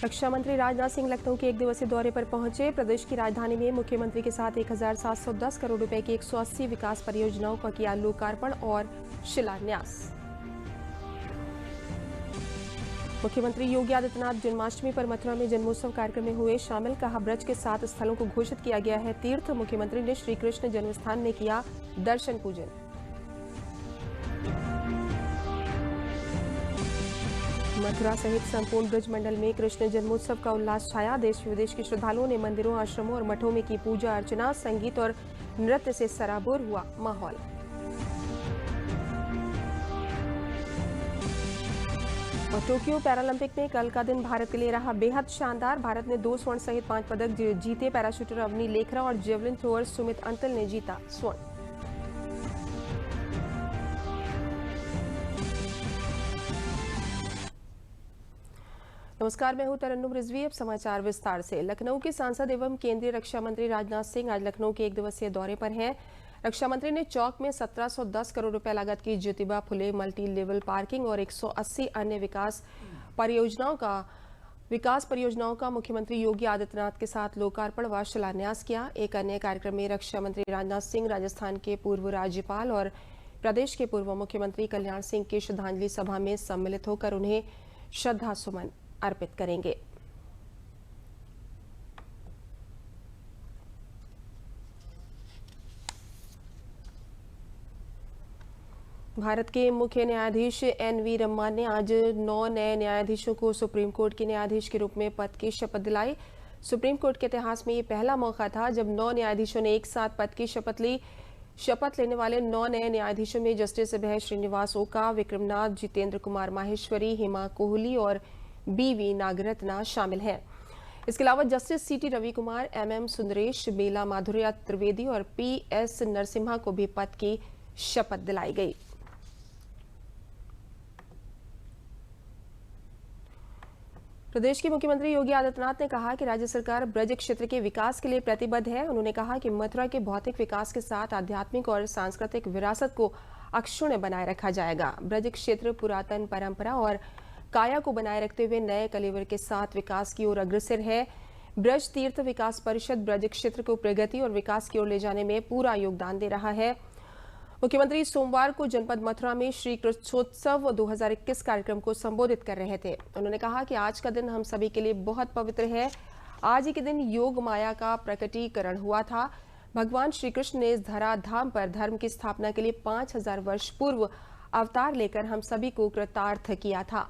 रक्षा मंत्री राजनाथ सिंह लखनऊ के एक दिवसीय दौरे पर पहुंचे। प्रदेश की राजधानी में मुख्यमंत्री के साथ 1710 करोड़ रुपए की 180 विकास परियोजनाओं का किया लोकार्पण और शिलान्यास। मुख्यमंत्री योगी आदित्यनाथ जन्माष्टमी पर मथुरा में जन्मोत्सव कार्यक्रम में हुए शामिल। कहा, ब्रज के 7 स्थलों को घोषित किया गया है तीर्थ। मुख्यमंत्री ने श्री कृष्ण जन्मस्थान में किया दर्शन पूजन। मथुरा सहित संपूर्ण ब्रज मंडल में कृष्ण जन्मोत्सव का उल्लास छाया। देश विदेश के श्रद्धालुओं ने मंदिरों, आश्रमों और मठों में की पूजा अर्चना। संगीत और नृत्य से सराबोर हुआ माहौल। और टोक्यो पैरालंपिक में कल का दिन भारत के लिए रहा बेहद शानदार। भारत ने 2 स्वर्ण सहित 5 पदक जीते। पैराशूटर अवनी लेखरा और जेवलिन थ्रोअर सुमित अंतल ने जीता स्वर्ण। नमस्कार, मैं हूं तरन्नुम रिजवी। अब समाचार विस्तार से। लखनऊ के सांसद एवं केंद्रीय रक्षा मंत्री राजनाथ सिंह आज लखनऊ के एक दिवसीय दौरे पर हैं। रक्षा मंत्री ने चौक में 1710 करोड़ रुपए लागत की Jyotiba Phule multi level parking और 180 अन्य विकास परियोजनाओं का मुख्यमंत्री योगी आदित्यनाथ के साथ लोकार्पण व शिलान्यास किया। एक अन्य कार्यक्रम में रक्षा मंत्री राजनाथ सिंह राजस्थान के पूर्व राज्यपाल और प्रदेश के पूर्व मुख्यमंत्री कल्याण सिंह की श्रद्धांजलि सभा में सम्मिलित होकर उन्हें श्रद्धा सुमन अर्पित करेंगे। भारत के मुख्य न्यायाधीश एन.वी. रमन्ना ने आज 9 नए न्यायाधीशों को सुप्रीम कोर्ट के न्यायाधीश के रूप में पद की शपथ दिलाई। सुप्रीम कोर्ट के इतिहास में ये पहला मौका था जब 9 न्यायाधीशों ने एक साथ पद की शपथ ली। शपथ लेने वाले 9 नए न्यायाधीशों में जस्टिस अभय श्रीनिवास ओका, विक्रमनाथ, जितेंद्र कुमार माहेश्वरी, हिमा कोहली और बी.वी. नागरत्ना शामिल हैं। इसके अलावा Justice C T. Ravi Kumar, M M. Sundaresh, Bela Madhurya Trivedi और पी.एस. नरसिम्हा को भी पद की शपथ दिलाई गई। प्रदेश के मुख्यमंत्री योगी आदित्यनाथ ने कहा कि राज्य सरकार ब्रज क्षेत्र के विकास के लिए प्रतिबद्ध है। उन्होंने कहा कि मथुरा के भौतिक विकास के साथ आध्यात्मिक और सांस्कृतिक विरासत को अक्षुण्ण बनाए रखा जाएगा। ब्रज क्षेत्र पुरातन परंपरा और काया को बनाए रखते हुए नए कलेवर के साथ विकास की ओर अग्रसर है। ब्रज तीर्थ विकास परिषद ब्रज क्षेत्र को प्रगति और विकास की ओर ले जाने में पूरा योगदान दे रहा है। मुख्यमंत्री सोमवार को जनपद मथुरा में श्री कृष्णोत्सव 2021 कार्यक्रम को संबोधित कर रहे थे। उन्होंने कहा कि आज का दिन हम सभी के लिए बहुत पवित्र है। आज ही के दिन योग माया का प्रकटीकरण हुआ था। भगवान श्री कृष्ण ने इस धराधाम पर धर्म की स्थापना के लिए 5000 वर्ष पूर्व अवतार लेकर हम सभी को कृतार्थ किया था।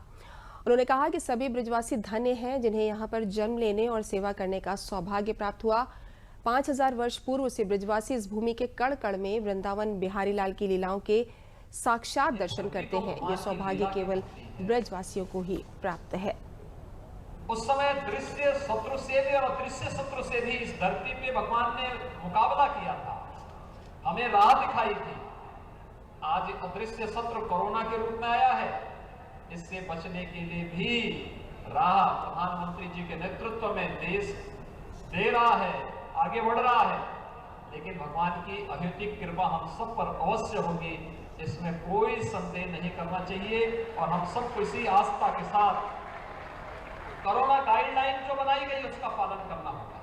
उन्होंने कहा कि सभी ब्रजवासी धन्य हैं जिन्हें यहाँ पर जन्म लेने और सेवा करने का सौभाग्य प्राप्त हुआ। 5000 वर्ष पूर्व से ब्रजवासी इस भूमि के कण कण में वृंदावन बिहारी लाल की लीलाओं के साक्षात दर्शन करते हैं। ये सौभाग्य केवल ब्रजवासियों को ही प्राप्त है। उस समय दृश्य शत्रु से भी और अदृश्य शत्रु से भी इस धरती पे भगवान ने मुकाबला किया था, हमें राह दिखाई थी। आज अदृश्य शत्रु कोरोना के रूप में आया है। इससे बचने के लिए भी राह प्रधानमंत्री जी के नेतृत्व में देश दे रहा है, आगे बढ़ रहा है। लेकिन भगवान की अहेतुक कृपा हम सब पर अवश्य होगी, इसमें कोई संदेह नहीं करना चाहिए। और हम सबको इसी आस्था के साथ कोरोना गाइडलाइन जो बनाई गई उसका पालन करना होगा।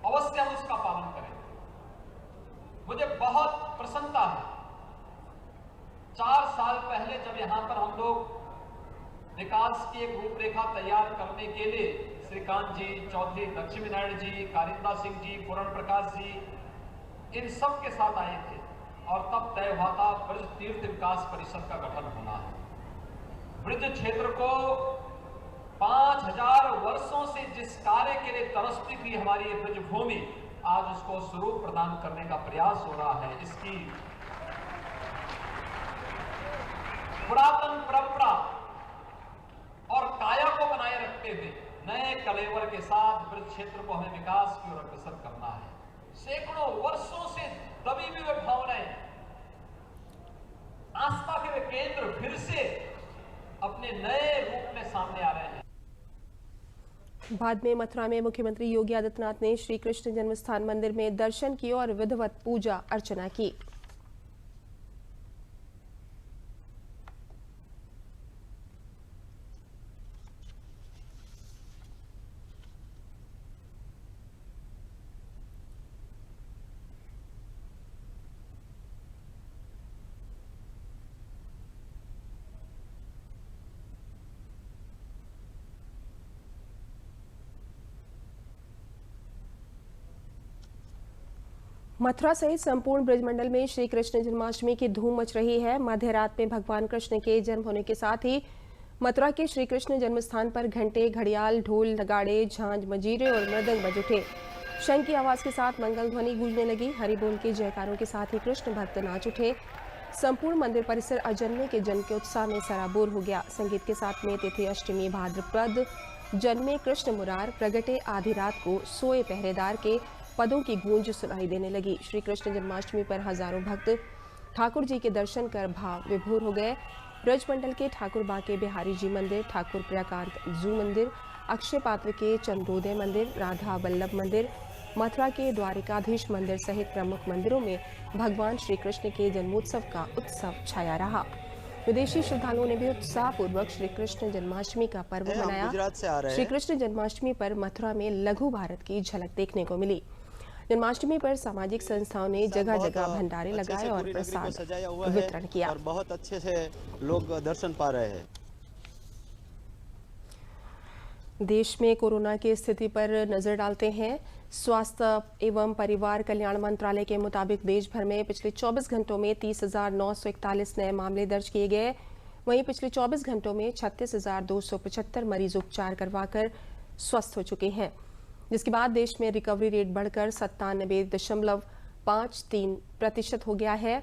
अवश्य हम उसका पालन करें। मुझे बहुत प्रसन्नता है, 4 साल पहले जब यहां पर हम लोग विकास की एक रूपरेखा तैयार करने के लिए श्रीकांत जी, चौधरी लक्ष्मी नारायण जी, कारिंदा सिंह जी, पूर्ण प्रकाश जी, इन सब के साथ आए थे और तब तय हुआ था ब्रज तीर्थ विकास परिषद का गठन होना है। ब्रज क्षेत्र को 5000 वर्षों से जिस कार्य के लिए तरसती थी हमारी ये ब्रज भूमि, आज उसको स्वरूप प्रदान करने का प्रयास हो रहा है। इसकी पुरातन परंपरा और काया को बनाए रखते हुए नए कलेवर के साथ ब्रज क्षेत्र को हमें विकास की ओर अग्रसर करना है। सैकड़ों वर्षों से दबी हुई वे भावनाएं, आस्था के वे केंद्र फिर से अपने नए रूप में सामने आ रहे हैं। बाद में मथुरा में मुख्यमंत्री योगी आदित्यनाथ ने श्री कृष्ण जन्मस्थान मंदिर में दर्शन किए और विधिवत पूजा अर्चना की। मथुरा सहित संपूर्ण ब्रजमंडल में श्री कृष्ण जन्माष्टमी की धूम मच रही है। मध्य रात में भगवान कृष्ण के जन्म होने के साथ ही मथुरा के श्री कृष्ण जन्म स्थान पर घंटे, घड़ियाल, ढोल, नगाड़े, झांझ, मजीरे और मृदंग बज उठे। शंख की आवाज के साथ मंगल ध्वनि गूंजने लगी। हरि बोल के जयकारों के साथ ही कृष्ण भक्त नाच उठे। संपूर्ण मंदिर परिसर अजन्मे के जन्म के उत्साह में सराबोर हो गया। संगीत के साथ में तिथि अष्टमी भाद्रपद जन्मे कृष्ण मुरार, प्रगटे आधी रात को, सोए पहरेदार के पदों की गूंज सुनाई देने लगी। श्री कृष्ण जन्माष्टमी पर हजारों भक्त ठाकुर जी के दर्शन कर भाव विभोर हो गए। ब्रजमंडल के ठाकुर बांके बिहारी जी मंदिर, ठाकुर प्रियाकांत जू मंदिर, अक्षय पात्र के चंद्रोदय मंदिर, राधा वल्लभ मंदिर, मथुरा के द्वारिकाधीश मंदिर सहित प्रमुख मंदिरों में भगवान श्री कृष्ण के जन्मोत्सव का उत्सव छाया रहा। विदेशी श्रद्धालुओं ने भी उत्साहपूर्वक श्री कृष्ण जन्माष्टमी का पर्व मनाया। श्री कृष्ण जन्माष्टमी पर मथुरा में लघु भारत की झलक देखने को मिली। जन्माष्टमी पर सामाजिक संस्थाओं ने जगह जगह भंडारे लगाए और प्रसाद वितरण किया और बहुत अच्छे से लोग दर्शन पा रहे हैं। देश में कोरोना की स्थिति पर नजर डालते हैं। स्वास्थ्य एवं परिवार कल्याण मंत्रालय के मुताबिक देश भर में पिछले 24 घंटों में 30,941 नए मामले दर्ज किए गए। वहीं पिछले 24 घंटों में 36,275 मरीज उपचार करवाकर स्वस्थ हो चुके हैं, जिसके बाद देश में रिकवरी रेट बढ़कर 97.53% हो गया है।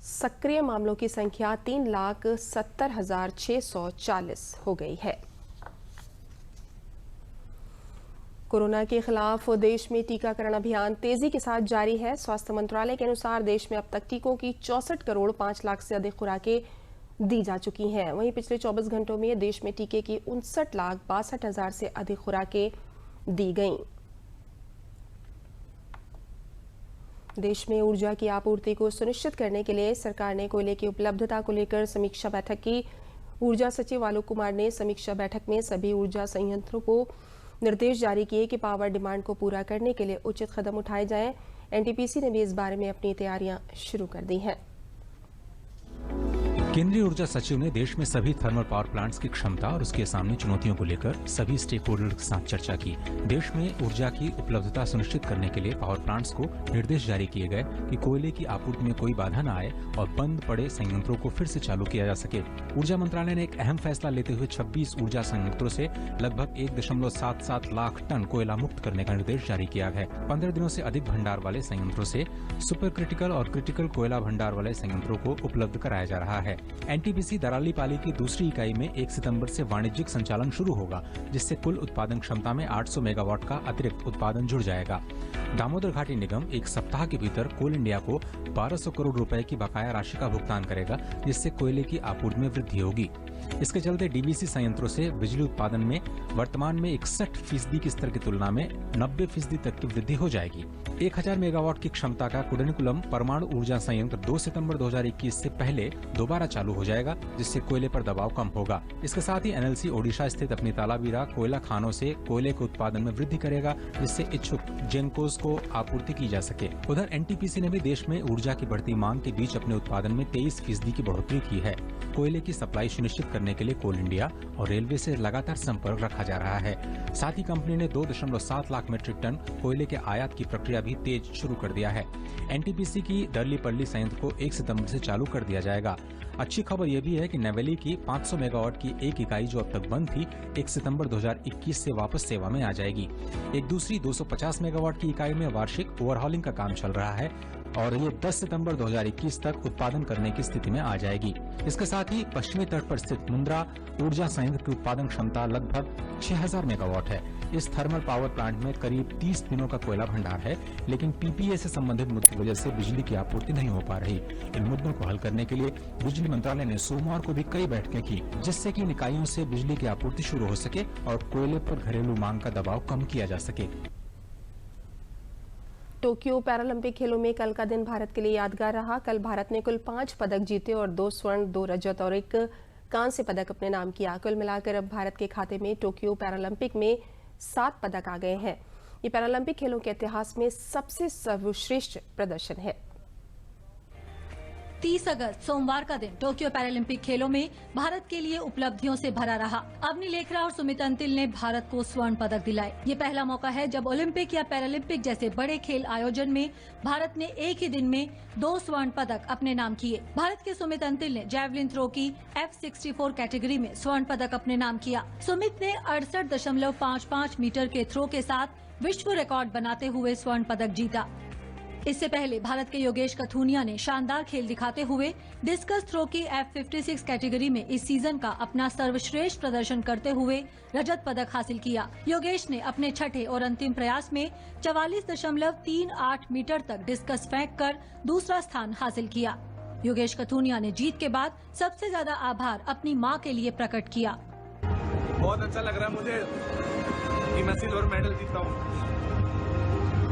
सक्रिय मामलों की संख्या 3,70,640 हो गई है। कोरोना के खिलाफ देश में टीकाकरण अभियान तेजी के साथ जारी है। स्वास्थ्य मंत्रालय के अनुसार देश में अब तक टीकों की 64 करोड़ 5 लाख से अधिक खुराकें दी जा चुकी हैं। वहीं पिछले 24 घंटों में देश में टीके की 59,62,000 से अधिक खुराकें दी गईं। देश में ऊर्जा की आपूर्ति को सुनिश्चित करने के लिए सरकार ने कोयले की उपलब्धता को लेकर समीक्षा बैठक की। ऊर्जा सचिव आलोक कुमार ने समीक्षा बैठक में सभी ऊर्जा संयंत्रों को निर्देश जारी किए कि पावर डिमांड को पूरा करने के लिए उचित कदम उठाए जाएं। एनटीपीसी ने भी इस बारे में अपनी तैयारियां शुरू कर दी हैं। केंद्रीय ऊर्जा सचिव ने देश में सभी थर्मल पावर प्लांट्स की क्षमता और उसके सामने चुनौतियों को लेकर सभी स्टेक होल्डर्स के साथ चर्चा की। देश में ऊर्जा की उपलब्धता सुनिश्चित करने के लिए पावर प्लांट्स को निर्देश जारी किए गए कि कोयले की आपूर्ति में कोई बाधा न आए और बंद पड़े संयंत्रों को फिर से चालू किया जा सके। ऊर्जा मंत्रालय ने एक अहम फैसला लेते हुए 26 ऊर्जा संयंत्रों से लगभग 1.77 लाख टन कोयला मुक्त करने का निर्देश जारी किया है। 15 दिनों से अधिक भंडार वाले संयंत्रों से सुपर क्रिटिकल और क्रिटिकल कोयला भंडार वाले संयंत्रों को उपलब्ध कराया जा रहा है। एनटीपीसी दराली पाली की दूसरी इकाई में 1 सितंबर से वाणिज्यिक संचालन शुरू होगा, जिससे कुल उत्पादन क्षमता में 800 मेगावाट का अतिरिक्त उत्पादन जुड़ जाएगा। दामोदर घाटी निगम एक सप्ताह के भीतर कोल इंडिया को 1200 करोड़ रुपए की बकाया राशि का भुगतान करेगा, जिससे कोयले की आपूर्ति में वृद्धि होगी। इसके चलते डीवीसी संयंत्रों से बिजली उत्पादन में वर्तमान में 61% की स्तर की तुलना में 90% तक की वृद्धि हो जाएगी। 1000 मेगावाट की क्षमता का कुडनकुलम परमाणु ऊर्जा संयंत्र 2 सितंबर 2021 से पहले दोबारा चालू हो जाएगा, जिससे कोयले पर दबाव कम होगा। इसके साथ ही एनएलसी ओडिशा स्थित अपनी तालाबीरा कोयला खानों से कोयले के उत्पादन में वृद्धि करेगा, जिससे इच्छुक जेनकोस को आपूर्ति की जा सके। उधर एनटीपीसी ने भी देश में ऊर्जा की बढ़ती मांग के बीच अपने उत्पादन में 23% की बढ़ोतरी की है। कोयले की सप्लाई सुनिश्चित करने के लिए कोल इंडिया और रेलवे से लगातार संपर्क रखा जा रहा है। साथ ही कंपनी ने 2.7 लाख मीट्रिक टन कोयले के आयात की प्रक्रिया भी तेज शुरू कर दिया है। एनटीपीसी की दरली-पल्ली संयंत्र को 1 सितंबर से चालू कर दिया जाएगा। अच्छी खबर यह भी है कि नवेली की 500 मेगावाट की एक इकाई जो अब तक बंद थी, 1 सितंबर 2021 से वापस सेवा में आ जाएगी। एक दूसरी 250 मेगावाट की इकाई में वार्षिक ओवरहॉलिंग का काम चल रहा है और ये 10 सितंबर 2021 तक उत्पादन करने की स्थिति में आ जाएगी। इसके साथ ही पश्चिमी तट पर स्थित मुंद्रा ऊर्जा संयंत्र की उत्पादन क्षमता लगभग 6000 मेगावाट है। इस थर्मल पावर प्लांट में करीब 30 दिनों का कोयला भंडार है, लेकिन पीपीए से संबंधित मुद्दों की वजह से बिजली की आपूर्ति नहीं हो पा रही। इन मुद्दों को हल करने के लिए बिजली मंत्रालय ने सोमवार को भी कई बैठकें की, जिससे कि इन इकाइयों से बिजली की आपूर्ति शुरू हो सके और कोयले पर घरेलू मांग का दबाव कम किया जा सके। टोक्यो पैरालंपिक खेलों में कल का दिन भारत के लिए यादगार रहा। कल भारत ने कुल 5 पदक जीते और 2 स्वर्ण, 2 रजत और 1 कांस्य पदक अपने नाम किया। कुल मिलाकर अब भारत के खाते में टोक्यो पैरालंपिक में 7 पदक आ गए हैं। ये पैरालंपिक खेलों के इतिहास में सबसे सर्वश्रेष्ठ प्रदर्शन है। 30 अगस्त सोमवार का दिन टोक्यो पैरालंपिक खेलों में भारत के लिए उपलब्धियों से भरा रहा। अवनी लेखरा और सुमित अंतिल ने भारत को स्वर्ण पदक दिलाए। ये पहला मौका है जब ओलंपिक या पैरालंपिक जैसे बड़े खेल आयोजन में भारत ने एक ही दिन में 2 स्वर्ण पदक अपने नाम किए। भारत के सुमित अंतिल ने जैवलिन थ्रो की F64 कैटेगरी में स्वर्ण पदक अपने नाम किया। सुमित ने 68.55 मीटर के थ्रो के साथ विश्व रिकॉर्ड बनाते हुए स्वर्ण पदक जीता। इससे पहले भारत के योगेश कथुनिया ने शानदार खेल दिखाते हुए डिस्कस थ्रो की F56 कैटेगरी में इस सीजन का अपना सर्वश्रेष्ठ प्रदर्शन करते हुए रजत पदक हासिल किया। योगेश ने अपने छठे और अंतिम प्रयास में 44.38 मीटर तक डिस्कस फेंककर दूसरा स्थान हासिल किया। योगेश कथुनिया ने जीत के बाद सबसे ज्यादा आभार अपनी मां के लिए प्रकट किया। बहुत अच्छा लग रहा है मुझे कि मैं सिल्वर मेडल जीता हूँ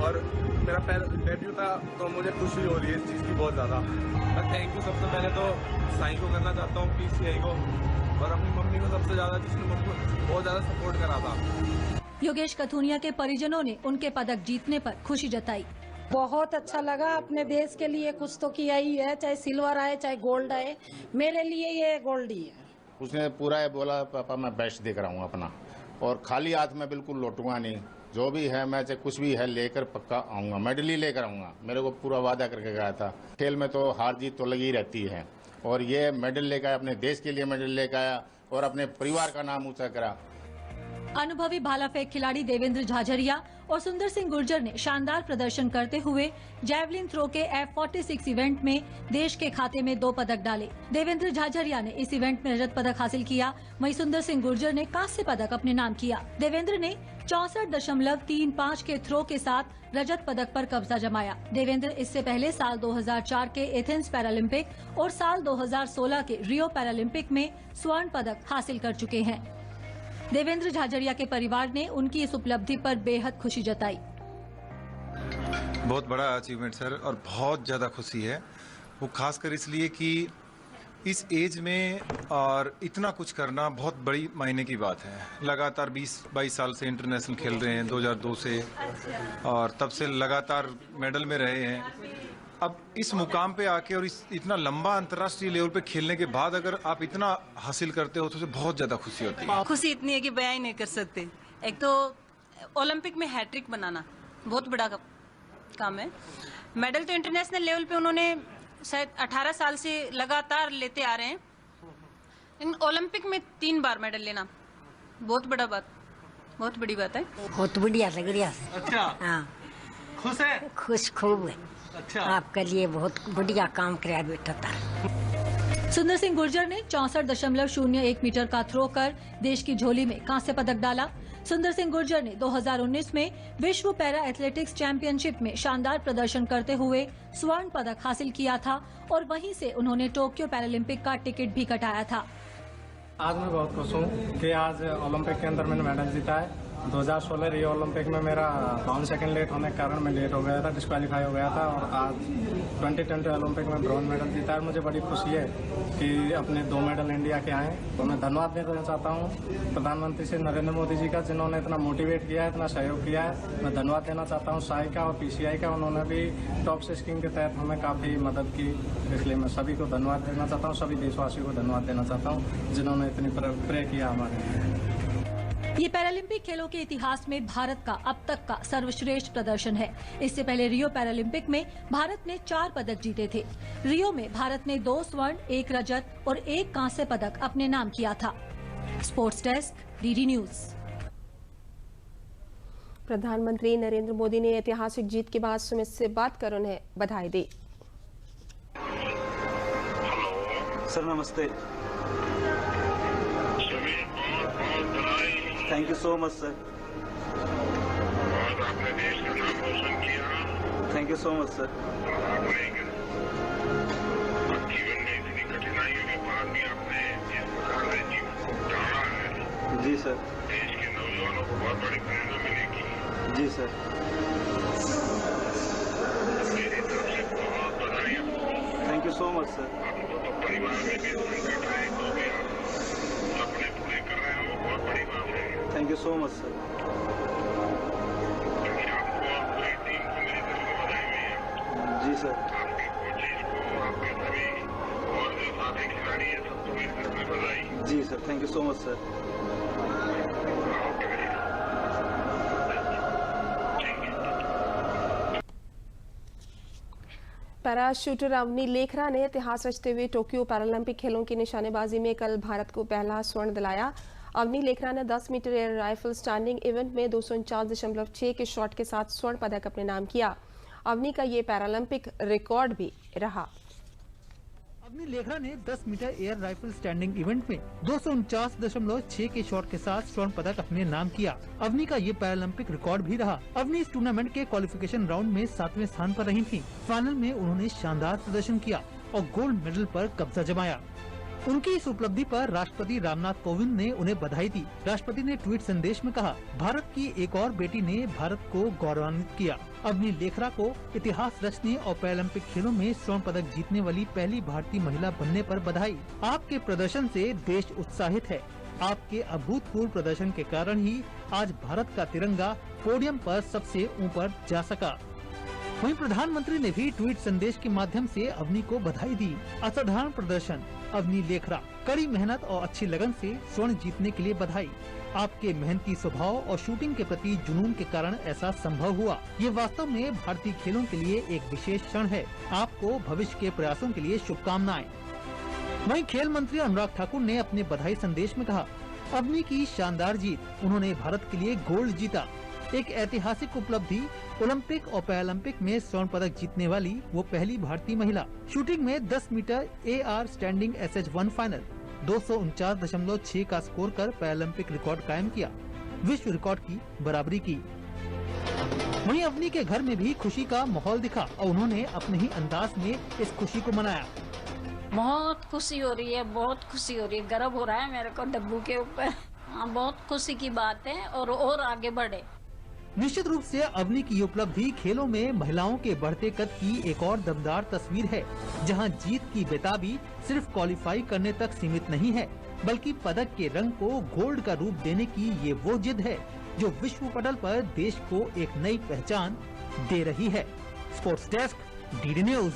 और मेरा डेब्यू था, तो मुझे खुशी हो रही है इस चीज़ की बहुत ज़्यादा। मैं थैंक यू सबसे पहले तो साईं को करना चाहता हूँ, PCI को, और अपनी मम्मी को सबसे ज़्यादा, जिसने मुझको बहुत ज़्यादा सपोर्ट करा था। योगेश कथुनिया के परिजनों ने उनके पदक जीतने पर खुशी जताई। बहुत अच्छा लगा, अपने देश के लिए कुछ तो किया ही है, चाहे सिल्वर आए चाहे गोल्ड आए, मेरे लिए ये गोल्ड ही है। उसने पूरा ये बोला, पापा मैं बेस्ट दिख रहा हूँ अपना, और खाली हाथ में बिल्कुल लौटूंगा नहीं, जो भी है मैं चाहे कुछ भी है लेकर पक्का आऊंगा, मेडल ही लेकर आऊंगा। मेरे को पूरा वादा करके गया था। खेल में तो हार जीत तो लगी रहती है, और ये मेडल लेकर आया, अपने देश के लिए मेडल लेकर आया और अपने परिवार का नाम ऊंचा करा। अनुभवी भाला फेंक खिलाड़ी देवेंद्र झाझरिया और सुंदर सिंह गुर्जर ने शानदार प्रदर्शन करते हुए जैवलिन थ्रो के F46 इवेंट में देश के खाते में 2 पदक डाले। देवेंद्र झाझरिया ने इस इवेंट में रजत पदक हासिल किया, वहीं सुंदर सिंह गुर्जर ने कांस्य पदक अपने नाम किया। देवेंद्र ने 64.35 के थ्रो के साथ रजत पदक पर कब्जा जमाया। देवेंद्र इससे पहले साल 2004 के एथेंस पैरालंपिक और साल 2016 के रियो पैरालंपिक में स्वर्ण पदक हासिल कर चुके हैं। देवेंद्र झाझरिया के परिवार ने उनकी इस उपलब्धि पर बेहद खुशी जताई। बहुत बड़ा अचीवमेंट सर, और बहुत ज़्यादा खुशी है, वो खासकर इसलिए कि इस एज में और इतना कुछ करना बहुत बड़ी मायने की बात है। लगातार 20-22 साल से इंटरनेशनल खेल रहे हैं, 2002 से, और तब से लगातार मेडल में रहे हैं। अब इस मुकाम पे आके और इस इतना लंबा अंतर्राष्ट्रीय लेवल पे खेलने के बाद अगर आप इतना हासिल करते हो तो उसे बहुत ज़्यादा खुशी होती है। खुशी इतनी है कि बयां ही नहीं कर सकते। एक तो ओलंपिक में हैट्रिक बनाना बहुत बड़ा काम है। मेडल तो इंटरनेशनल लेवल पे उन्होंने शायद 18 साल से लगातार लेते आ रहे हैं, लेकिन ओलंपिक में 3 बार मेडल लेना बहुत बड़ी बात है। बहुत बढ़िया लग रहा है। अच्छा, हाँ, खुश है? खुश खूब है। अच्छा, आपके लिए बहुत बढ़िया काम कराया बेटा था। सुंदर सिंह गुर्जर ने 64.01 मीटर का थ्रो कर देश की झोली में कांस्य पदक डाला। सुंदर सिंह गुर्जर ने 2019 में विश्व पैरा एथलेटिक्स चैंपियनशिप में शानदार प्रदर्शन करते हुए स्वर्ण पदक हासिल किया था और वहीं से उन्होंने टोक्यो पैरालंपिक का टिकट भी कटाया था। आज मैं बहुत खुश हूँ कि आज ओलंपिक के अंदर मैंने मेडल जीता है। 2016 रियो ओलंपिक में मेरा 5 सेकंड लेट होने के कारण मैं लेट हो गया था, डिस्क्वालीफाई हो गया था, और आज 2020 ओलंपिक में ब्रॉन्ज मेडल जीता है। मुझे बड़ी खुशी है कि अपने 2 मेडल इंडिया के आए, तो मैं धन्यवाद देना चाहता हूँ प्रधानमंत्री श्री नरेंद्र मोदी जी का, जिन्होंने इतना मोटिवेट किया है, इतना सहयोग किया है। मैं धन्यवाद देना चाहता हूँ साई का और PCI का, उन्होंने भी टॉप से स्कीम के तहत हमें काफ़ी मदद की, इसलिए मैं सभी को धन्यवाद देना चाहता हूँ, सभी देशवासियों को धन्यवाद देना चाहता हूँ जिन्होंने इतनी प्रे किया हमारे। ये पैरालंपिक खेलों के इतिहास में भारत का अब तक का सर्वश्रेष्ठ प्रदर्शन है। इससे पहले रियो पैरालंपिक में भारत ने 4 पदक जीते थे। रियो में भारत ने 2 स्वर्ण, 1 रजत और 1 कांस्य पदक अपने नाम किया था। Sports desk, DD news. प्रधानमंत्री नरेंद्र मोदी ने ऐतिहासिक जीत के बाद सुमित से बात कर उन्हें बधाई दी। सर नमस्ते। Thank you so much sir. आपने देश का नाम रोशन किया। Thank you so much sir. जीवन में इतनी कठिनाइयों के बाद भी आपने इस प्रकार से जीवन को टाला है। जी सर। देश के नौजवानों को बहुत बड़ी प्रेरणा मिलेगी। जी सर। मेरी तरफ से बहुत बधाई आपको। Thank you so much sir. आपको तो परिवार में भी संकट है, तो भी आप सपने पूरे कर रहे हो, बहुत बड़ी बात है। Thank you so much sir. आपको और पूरी टीम को मेरी तरफ से बधाई हुई है। जी सर। आपके कोचेज को, आपके सभी sir, thank you so much sir. Parashooter Avani Lekhara ने इतिहास रचते हुए टोक्यो पैरालंपिक खेलों की निशानेबाजी में कल भारत को पहला स्वर्ण दिलाया। अवनी लेखरा ने 10 metre air rifle standing event में 249.6 के शॉट के साथ स्वर्ण पदक अपने नाम किया। अवनी का ये पैरालंपिक रिकॉर्ड भी रहा। अवनी लेखरा ने 10 metre air rifle standing event में 249.6 के शॉट के साथ स्वर्ण पदक अपने नाम किया। अवनी का ये पैरालंपिक रिकॉर्ड भी रहा। अवनी इस टूर्नामेंट के क्वालिफिकेशन राउंड में 7वें स्थान पर रही थी। फाइनल में उन्होंने शानदार प्रदर्शन किया और गोल्ड मेडल पर कब्जा जमाया। उनकी इस उपलब्धि पर राष्ट्रपति रामनाथ कोविंद ने उन्हें बधाई दी। राष्ट्रपति ने ट्वीट संदेश में कहा, भारत की एक और बेटी ने भारत को गौरवान्वित किया। अवनी लेखरा को इतिहास रचने और पैरालंपिक खेलों में स्वर्ण पदक जीतने वाली पहली भारतीय महिला बनने पर बधाई। आपके प्रदर्शन से देश उत्साहित है। आपके अभूतपूर्व प्रदर्शन के कारण ही आज भारत का तिरंगा पोडियम पर सबसे ऊपर जा सका। वहीं प्रधानमंत्री ने भी ट्वीट संदेश के माध्यम से अवनी को बधाई दी। असाधारण प्रदर्शन अवनी लेखरा, कड़ी मेहनत और अच्छी लगन से स्वर्ण जीतने के लिए बधाई। आपके मेहनती स्वभाव और शूटिंग के प्रति जुनून के कारण ऐसा संभव हुआ। ये वास्तव में भारतीय खेलों के लिए एक विशेष क्षण है। आपको भविष्य के प्रयासों के लिए शुभकामनाएं। वहीं खेल मंत्री अनुराग ठाकुर ने अपने बधाई संदेश में कहा, अवनी की शानदार जीत, उन्होंने भारत के लिए गोल्ड जीता। एक ऐतिहासिक उपलब्धि, ओलंपिक और पैरालंपिक में स्वर्ण पदक जीतने वाली वो पहली भारतीय महिला। शूटिंग में 10 metre AR standing SH1 final 249.6 का स्कोर कर पैरालंपिक रिकॉर्ड कायम किया, विश्व रिकॉर्ड की बराबरी की। वहीं अवनी के घर में भी खुशी का माहौल दिखा और उन्होंने अपने ही अंदाज में इस खुशी को मनाया। बहुत खुशी हो रही है, बहुत खुशी हो रही है, गर्व हो रहा है मेरे को डब्बू के ऊपर। हाँ, बहुत खुशी की बात है और आगे बढ़े। निश्चित रूप से अवनी की उपलब्धि खेलों में महिलाओं के बढ़ते कद की एक और दमदार तस्वीर है, जहां जीत की बेताबी सिर्फ क्वालिफाई करने तक सीमित नहीं है, बल्कि पदक के रंग को गोल्ड का रूप देने की ये वो जिद है जो विश्व पटल पर देश को एक नई पहचान दे रही है। Sports desk, DD news.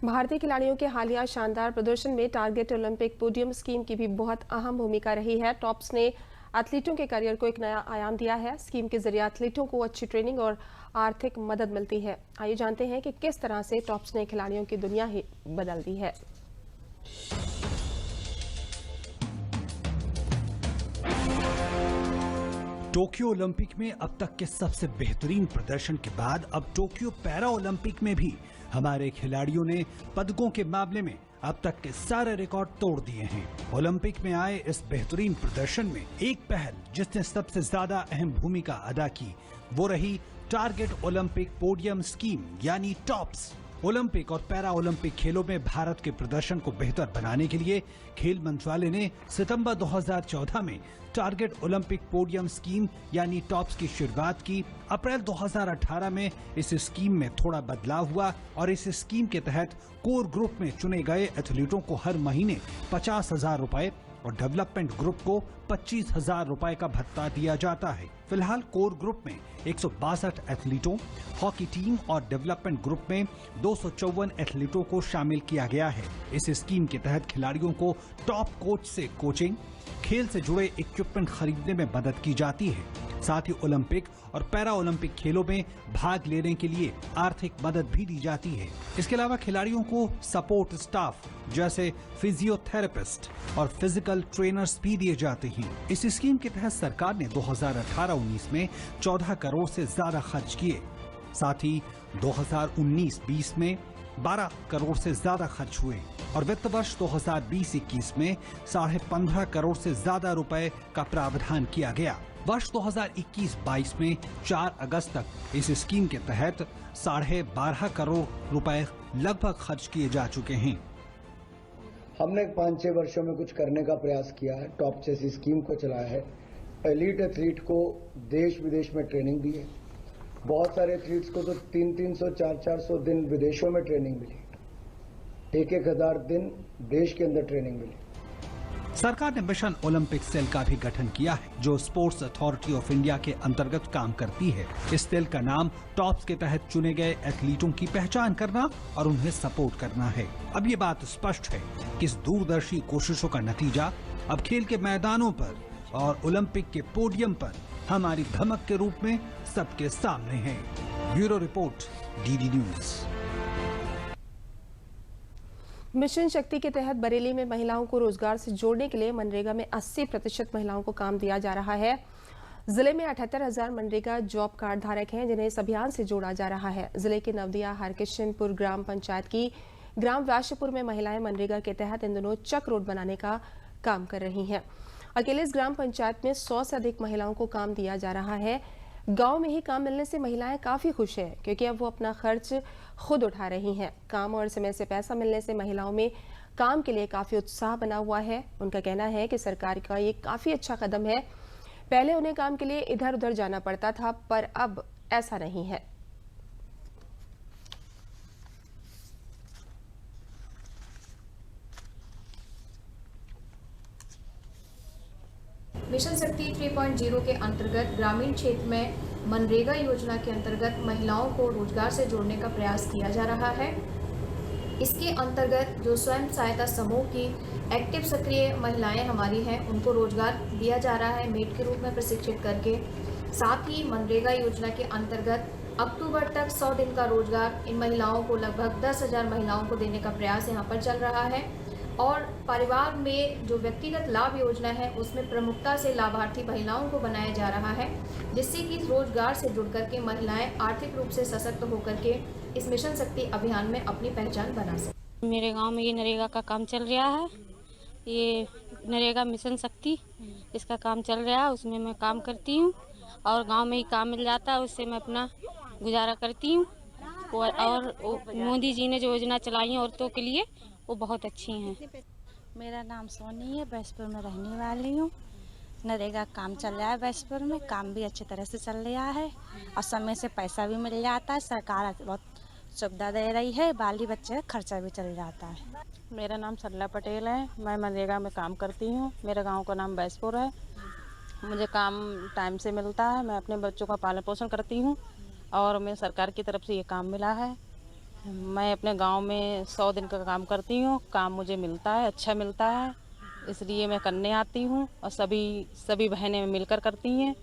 भारतीय खिलाड़ियों के हालिया शानदार प्रदर्शन में टारगेट ओलंपिक पोडियम स्कीम की भी बहुत अहम भूमिका रही है। टॉप्स ने एथलीटों के करियर को एक नया आयाम दिया है। स्कीम के जरिए एथलीटों को अच्छी ट्रेनिंग और आर्थिक मदद मिलती है। आइए जानते हैं कि किस तरह से टॉप्स ने खिलाड़ियों की दुनिया ही बदल दी है। टोक्यो ओलंपिक में अब तक के सबसे बेहतरीन प्रदर्शन के बाद अब टोक्यो पैरा ओलंपिक में भी हमारे खिलाड़ियों ने पदकों के मामले में अब तक के सारे रिकॉर्ड तोड़ दिए हैं। ओलंपिक में आए इस बेहतरीन प्रदर्शन में एक पहल जिसने सबसे ज्यादा अहम भूमिका अदा की वो रही टारगेट ओलंपिक पोडियम स्कीम यानी टॉप्स। ओलंपिक और पैरा ओलंपिक खेलों में भारत के प्रदर्शन को बेहतर बनाने के लिए खेल मंत्रालय ने सितंबर 2014 में टारगेट ओलंपिक पोडियम स्कीम यानी टॉप्स की शुरुआत की। अप्रैल 2018 में इस स्कीम में थोड़ा बदलाव हुआ और इस स्कीम के तहत कोर ग्रुप में चुने गए एथलीटों को हर महीने 50,000 रुपए और डेवलपमेंट ग्रुप को 25,000 रुपए का भत्ता दिया जाता है। फिलहाल कोर ग्रुप में 162 एथलीटों, हॉकी टीम और डेवलपमेंट ग्रुप में 254 एथलीटों को शामिल किया गया है। इस स्कीम के तहत खिलाड़ियों को टॉप कोच से कोचिंग, खेल से जुड़े इक्विपमेंट खरीदने में मदद की जाती है। साथ ही ओलंपिक और पैरा ओलंपिक खेलों में भाग लेने के लिए आर्थिक मदद भी दी जाती है। इसके अलावा खिलाड़ियों को सपोर्ट स्टाफ जैसे फिजियोथेरेपिस्ट और फिजिकल ट्रेनर्स भी दिए जाते हैं। इस स्कीम के तहत सरकार ने 2018-19 में 14 करोड़ से ज्यादा खर्च किए। साथ ही 2019-20 में 12 करोड़ से ज्यादा खर्च हुए और वित्त वर्ष 2020-21 में 15.5 करोड़ से ज्यादा रुपए का प्रावधान किया गया। वर्ष 2021-22 में 4 अगस्त तक इस स्कीम के तहत 12.5 करोड़ रुपए लगभग खर्च किए जा चुके हैं। हमने 5-6 वर्षों में कुछ करने का प्रयास किया है। टॉप जैसी स्कीम को चलाया है। एलीट एथलीट को देश विदेश में ट्रेनिंग दी है। बहुत सारे एथलीट्स को तो 300, 400 दिन विदेशों में ट्रेनिंग मिली। 1,000 दिन देश के अंदर ट्रेनिंग मिली। सरकार ने मिशन ओलंपिक सेल का भी गठन किया है, जो स्पोर्ट्स अथॉरिटी ऑफ इंडिया के अंतर्गत काम करती है। इस सेल का नाम टॉप्स के तहत चुने गए एथलीटों की पहचान करना और उन्हें सपोर्ट करना है। अब ये बात स्पष्ट है कि इस दूरदर्शी कोशिशों का नतीजा अब खेल के मैदानों पर और ओलंपिक के पोडियम पर हमारी धमक के रूप में सबके सामने है। Bureau report, DD news. Mission शक्ति के तहत बरेली में महिलाओं को रोजगार से जोड़ने के लिए मनरेगा में 80% महिलाओं को काम दिया जा रहा है। जिले में 78,000 मनरेगा जॉब कार्ड धारक हैं, जिन्हें इस अभियान से जोड़ा जा रहा है। जिले के नवदिया हरकिशनपुर ग्राम पंचायत की ग्राम व्यासपुर में महिलाएं मनरेगा के तहत इन दिनों चक रोड बनाने का काम कर रही हैं। अकेले इस ग्राम पंचायत में 100 से अधिक महिलाओं को काम दिया जा रहा है। गांव में ही काम मिलने से महिलाएं काफी खुश हैं, क्योंकि अब वो अपना खर्च खुद उठा रही हैं। काम और समय से पैसा मिलने से महिलाओं में काम के लिए काफी उत्साह बना हुआ है। उनका कहना है कि सरकार का ये काफी अच्छा कदम है। पहले उन्हें काम के लिए इधर उधर जाना पड़ता था, पर अब ऐसा नहीं है। मिशन शक्ति 3.0 के अंतर्गत ग्रामीण क्षेत्र में मनरेगा योजना के अंतर्गत महिलाओं को रोजगार से जोड़ने का प्रयास किया जा रहा है। इसके अंतर्गत जो स्वयं सहायता समूह की एक्टिव सक्रिय महिलाएं हमारी हैं, उनको रोजगार दिया जा रहा है मेड के रूप में प्रशिक्षित करके। साथ ही मनरेगा योजना के अंतर्गत अक्टूबर तक 100 दिन का रोजगार इन महिलाओं को लगभग 10,000 महिलाओं को देने का प्रयास यहाँ पर चल रहा है। और परिवार में जो व्यक्तिगत लाभ योजना है, उसमें प्रमुखता से लाभार्थी महिलाओं को बनाया जा रहा है, जिससे कि रोजगार से जुड़ करके महिलाएं आर्थिक रूप से सशक्त होकर के इस मिशन शक्ति अभियान में अपनी पहचान बना सकें। मेरे गांव में ये नरेगा का काम चल रहा है। ये नरेगा मिशन शक्ति इसका काम चल रहा है, उसमें मैं काम करती हूँ और गांव में ही काम मिल जाता है, उससे मैं अपना गुजारा करती हूँ। और मोदी जी ने जो योजना चलाई है औरतों के लिए, वो बहुत अच्छी हैं। मेरा नाम सोनी है, बैसपुर में रहने वाली हूँ। नरेगा काम चल रहा है बैसपुर में, काम भी अच्छी तरह से चल रहा है और समय से पैसा भी मिल जाता है। सरकार बहुत सुविधा दे रही है, बाली बच्चे का खर्चा भी चल जाता है। मेरा नाम सरला पटेल है, मैं मनरेगा में काम करती हूँ। मेरे गांव का नाम बैसपुर है। मुझे काम टाइम से मिलता है, मैं अपने बच्चों का पालन पोषण करती हूँ और मैं सरकार की तरफ से ये काम मिला है। मैं अपने गांव में 100 दिन का काम करती हूँ, काम मुझे मिलता है, अच्छा मिलता है, इसलिए मैं करने आती हूँ और सभी बहनें मिलकर करती हैं।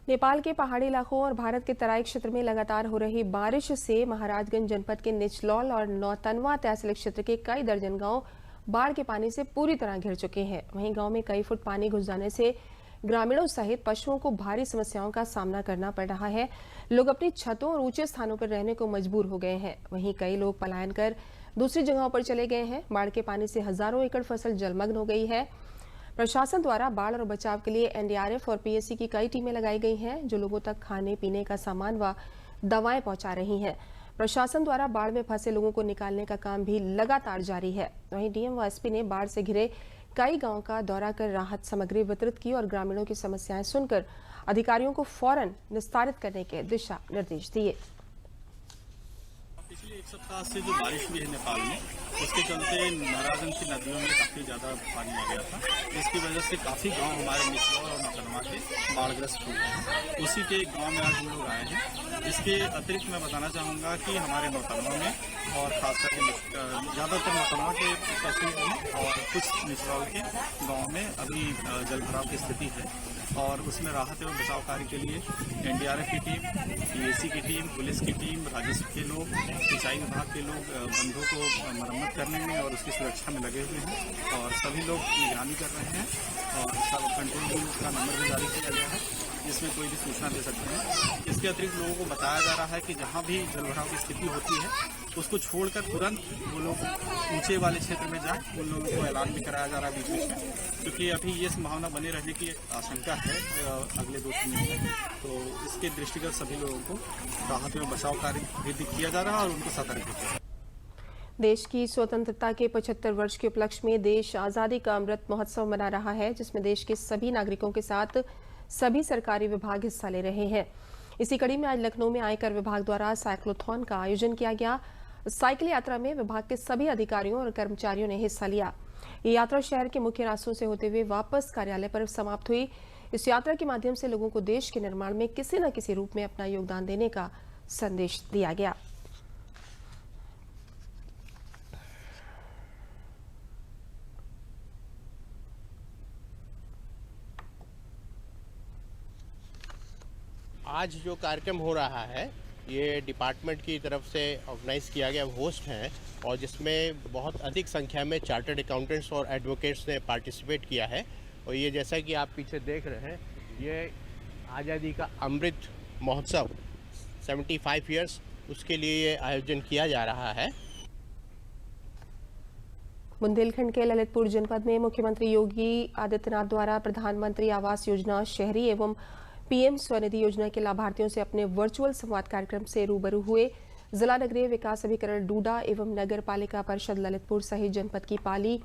नेपाल के पहाड़ी इलाकों और भारत के तराई क्षेत्र में लगातार हो रही बारिश से महाराजगंज जनपद के निचलौल और नौतनवा तहसील क्षेत्र के कई दर्जन गांव बाढ़ के पानी से पूरी तरह घिर चुके हैं। वहीं गांव में कई फुट पानी घुस जाने से ग्रामीणों सहित पशुओं को भारी समस्याओं का सामना करना पड़ रहा है। लोग अपनी छतों और ऊंचे स्थानों पर रहने को मजबूर हो गए हैं। वहीं कई लोग पलायन कर दूसरी जगहों पर चले गए हैं। बाढ़ के पानी से हजारों एकड़ फसल जलमग्न हो गई है। प्रशासन द्वारा बाढ़ और बचाव के लिए एनडीआरएफ और पीएससी की कई टीमें लगाई गई हैं, जो लोगों तक खाने पीने का सामान व दवाएं पहुंचा रही हैं। प्रशासन द्वारा बाढ़ में फंसे लोगों को निकालने का काम भी लगातार जारी है। वहीं डीएम व एसपी ने बाढ़ से घिरे कई गांवों का दौरा कर राहत सामग्री वितरित की और ग्रामीणों की समस्याएं सुनकर अधिकारियों को फौरन निस्तारित करने के दिशा निर्देश दिए। पिछले एक सप्ताह से जो बारिश हुई है नेपाल में, उसके चलते महाराजगंज की नदियों में काफ़ी ज़्यादा पानी आ गया था, जिसकी वजह से काफ़ी गांव हमारे निचलौल और नौतनवा के बाढ़ग्रस्त हुए हैं। उसी के एक गाँव में आज हम लोग आए हैं। इसके अतिरिक्त मैं बताना चाहूँगा कि हमारे नौतनवा में और खासकर ज़्यादातर नौतनवा के तहसील में और कुछ निचलौल के गाँव में अभी जलभराव की स्थिति है और उसमें राहत एवं बचाव कार्य के लिए एनडीआरएफ की टीम, पीएससी की टीम, पुलिस की टीम, राजस्व के लोग, सिंचाई विभाग के लोग बंधों को मरम्मत करने में और उसकी सुरक्षा में लगे हुए हैं और सभी लोग निगरानी कर रहे हैं और सब कंट्रोल रूम का नंबर भी जारी किया गया है, जिसमें कोई भी सूचना दे सकते हैं। इसके अतिरिक्त लोगों को बताया जा रहा है कि जहाँ भी जलभराव की स्थिति होती है उसको छोड़कर तुरंत वो लोग ऊंचे वाले क्षेत्र में जाए। उन लोगों को ऐलान भी कराया जा रहा है बीच में, क्योंकि अभी ये संभावना बने रहने की आशंका है अगले 2-3 दिन में। तो इसके दृष्टिगत सभी लोगों को राहत एवं बचाव कार्य भी किया जा रहा है और उनको सतर्क किया जा रहा है। देश की स्वतंत्रता के 75 वर्ष के उपलक्ष्य में देश आज़ादी का अमृत महोत्सव मना रहा है, जिसमें देश के सभी नागरिकों के साथ सभी सरकारी विभाग हिस्सा ले रहे हैं। इसी कड़ी में आज लखनऊ में आयकर विभाग द्वारा साइक्लोथॉन का आयोजन किया गया। साइकिल यात्रा में विभाग के सभी अधिकारियों और कर्मचारियों ने हिस्सा लिया। ये यात्रा शहर के मुख्य रास्तों से होते हुए वापस कार्यालय पर समाप्त हुई। इस यात्रा के माध्यम से लोगों को देश के निर्माण में किसी न किसी रूप में अपना योगदान देने का संदेश दिया गया। आज जो कार्यक्रम हो रहा है ये डिपार्टमेंट की तरफ से ऑर्गेनाइज किया गया होस्ट है और जिसमें बहुत अधिक संख्या में चार्टर्ड अकाउंटेंट्स और एडवोकेट्स ने पार्टिसिपेट किया है। और ये जैसा कि आप पीछे देख रहे हैं, ये आज़ादी का अमृत महोत्सव 75 इयर्स, उसके लिए ये आयोजन किया जा रहा है। बुंदेलखंड के ललितपुर जनपद में मुख्यमंत्री योगी आदित्यनाथ द्वारा प्रधानमंत्री आवास योजना शहरी एवं पीएम स्वनिधि योजना के लाभार्थियों से अपने वर्चुअल संवाद कार्यक्रम से रूबरू हुए। जिला नगरीय विकास अभिकरण डूडा एवं नगर पालिका परिषद ललितपुर सहित जनपद की पाली,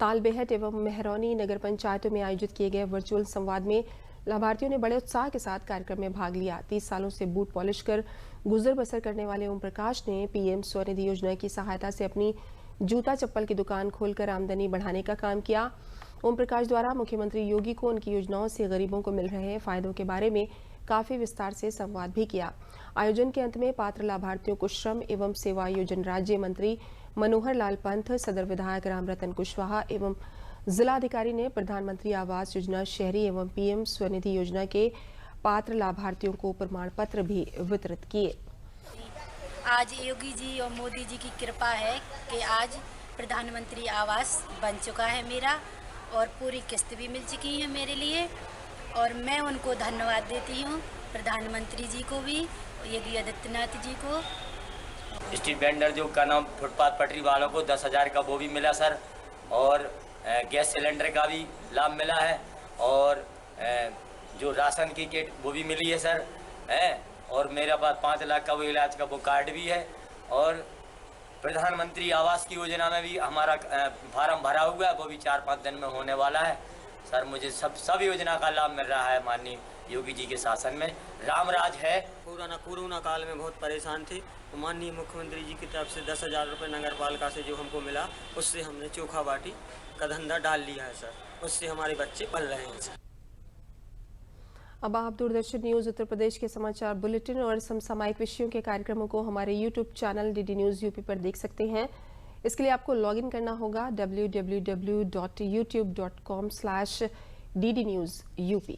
तालबेहट एवं मेहरौनी नगर पंचायतों में आयोजित किए गए वर्चुअल संवाद में लाभार्थियों ने बड़े उत्साह के साथ कार्यक्रम में भाग लिया। 30 सालों से बूट पॉलिश कर गुजर बसर करने वाले ओम प्रकाश ने पीएम स्वनिधि योजना की सहायता से अपनी जूता चप्पल की दुकान खोलकर आमदनी बढ़ाने का काम किया। ओम प्रकाश द्वारा मुख्यमंत्री योगी को उनकी योजनाओं से गरीबों को मिल रहे फायदों के बारे में काफी विस्तार से संवाद भी किया। आयोजन के अंत में पात्र लाभार्थियों को श्रम एवं सेवा योजना राज्य मंत्री मनोहर लाल पंथ, सदर विधायक रामरतन कुशवाहा एवं जिलाधिकारी ने प्रधानमंत्री आवास योजना शहरी एवं पीएम स्वनिधि योजना के पात्र लाभार्थियों को प्रमाण पत्र भी वितरित किए। आज योगी जी और मोदी जी की कृपा है कि आज प्रधानमंत्री आवास बन चुका है मेरा और पूरी किस्त भी मिल चुकी है मेरे लिए और मैं उनको धन्यवाद देती हूँ, प्रधानमंत्री जी को भी, योगी आदित्यनाथ जी को। स्ट्रीट वेंडर जो का नाम फुटपाथ पटरी वालों को 10,000 का वो भी मिला सर, और गैस सिलेंडर का भी लाभ मिला है, और जो राशन की किट वो भी मिली है सर, और मेरे पास 5 लाख का वो इलाज का वो कार्ड भी है, और प्रधानमंत्री आवास की योजना में भी हमारा फार्म भरा हुआ है, वो भी 4-5 दिन में होने वाला है सर। मुझे सब योजना का लाभ मिल रहा है माननीय योगी जी के शासन में, रामराज है। कोरोना काल में बहुत परेशान थे तो माननीय मुख्यमंत्री जी की तरफ से 10,000 रुपये नगर पालिका से जो हमको मिला, उससे हमने चोखा बाटी का धंधा डाल लिया है सर, उससे हमारे बच्चे पल रहे हैं सर। अब आप दूरदर्शन न्यूज उत्तर प्रदेश के समाचार बुलेटिन और समसामयिक विषयों के कार्यक्रमों को हमारे YouTube channel DD news UP पर देख सकते हैं। इसके लिए आपको लॉगिन करना होगा www.youtube.com/ddnewsup।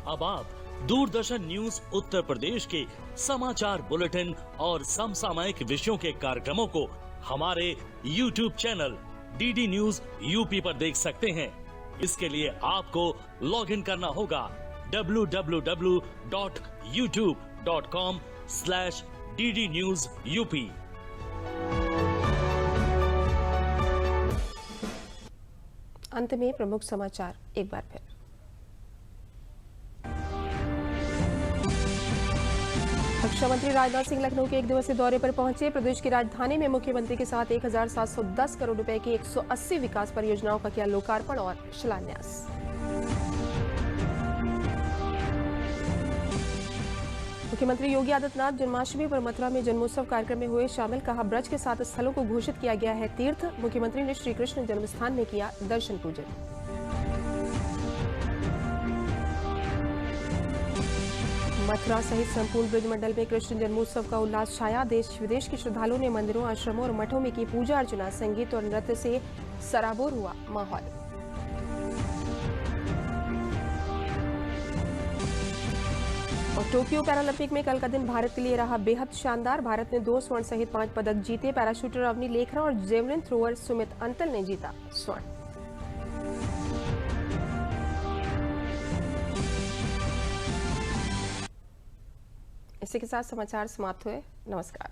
अब आप दूरदर्शन न्यूज उत्तर प्रदेश के समाचार बुलेटिन और समसामयिक विषयों के कार्यक्रमों को हमारे YouTube channel DD news UP पर देख सकते हैं। इसके लिए आपको लॉगिन करना होगा www.youtube.com/ddnewsup। अंत में प्रमुख समाचार एक बार फिर। रक्षा मंत्री राजनाथ सिंह लखनऊ के 1 दिवसीय दौरे पर पहुंचे। प्रदेश की राजधानी में मुख्यमंत्री के साथ 1,710 करोड़ रुपए की 180 विकास परियोजनाओं का किया लोकार्पण और शिलान्यास। मुख्यमंत्री योगी आदित्यनाथ जन्माष्टमी पर मथुरा में जन्मोत्सव कार्यक्रम में हुए शामिल। कहा, ब्रज के 7 स्थलों को घोषित किया गया है तीर्थ। मुख्यमंत्री ने श्री कृष्ण जन्मस्थान में किया दर्शन पूजन। मथुरा सहित संपूर्ण ब्रज मंडल में कृष्ण जन्मोत्सव का उल्लास छाया। देश विदेश के श्रद्धालुओं ने मंदिरों, आश्रमों और मठों में की पूजा अर्चना। संगीत और नृत्य से सराबोर हुआ माहौल। और टोक्यो पैरालंपिक में कल का दिन भारत के लिए रहा बेहद शानदार। भारत ने 2 स्वर्ण सहित 5 पदक जीते। पैराशूटर अवनी लेखरा और जेवलिन थ्रोअर सुमित अंतल ने जीता स्वर्ण। इसी के साथ समाचार समाप्त हुए। नमस्कार।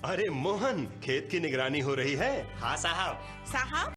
अरे मोहन, खेत की निगरानी हो रही है? हाँ साहब।